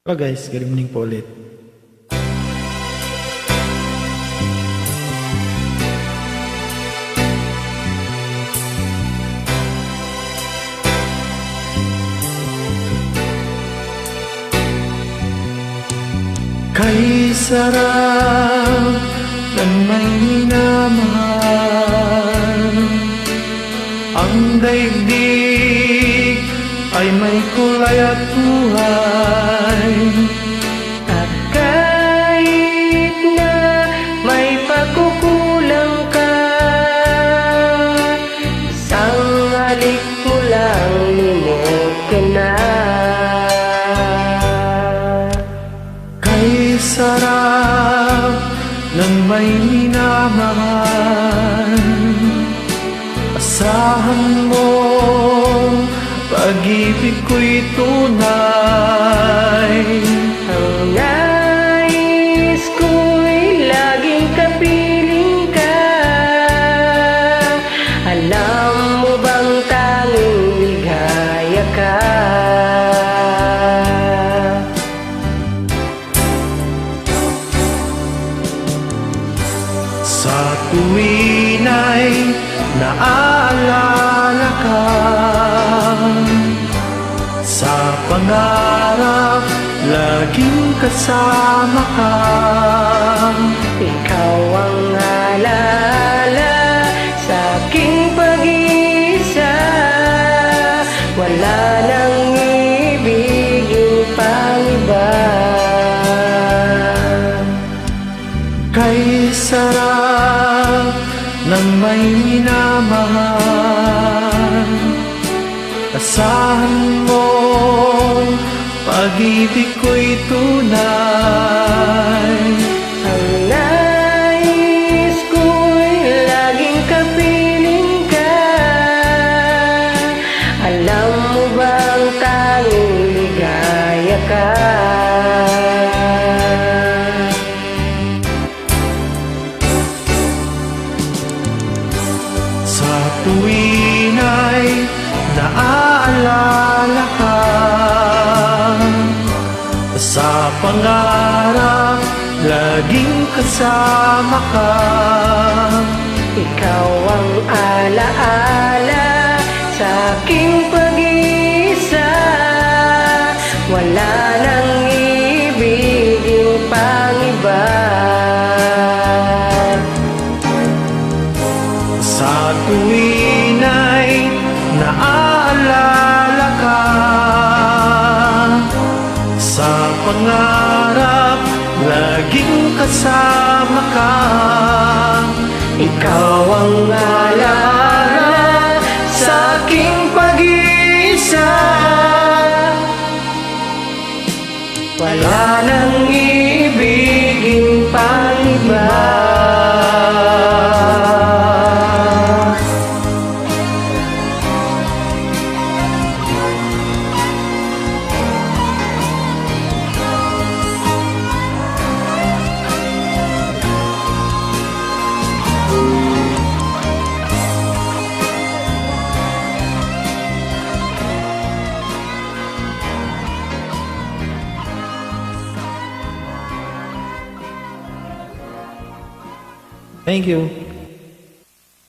Hello guys, good evening po ulit. Kay sarap ng may minamahal, ang daigdig ay may kulay at buhay. At kahit na may pagkukulang ka, isang halik mo lang limot ka na. Kay sarap ng may minamahal, asahan mo pag-ibig ko'y tunay. Ang nais ko'y laging kapiling ka. Alam mo bang tanging ligaya ka? Sa tuwin ay naaalala ka, sa pangarap laging kasama ka. Ikaw ang alala sa aking pag-iisa. Wala nang ibigin pang iba. Kay sarap ng may minamahal, asahan mo pag-ibig ko'y tunay. Ang nais ko'y laging kapiling ka. Alam mo bang tanging ligaya ka? Sa tuwin ay naaalala ka, sa pangarap laging kasama ka. Ikaw ang alaala sa aking pag-iisa. Wala nang ibigin pang iba. Sa tuwin ay naaalala ka, sa pangarap laging kasama ka. Ikaw ang alaala sa aking pag-iisa. Wala nang ibigin pang iba. Thank you.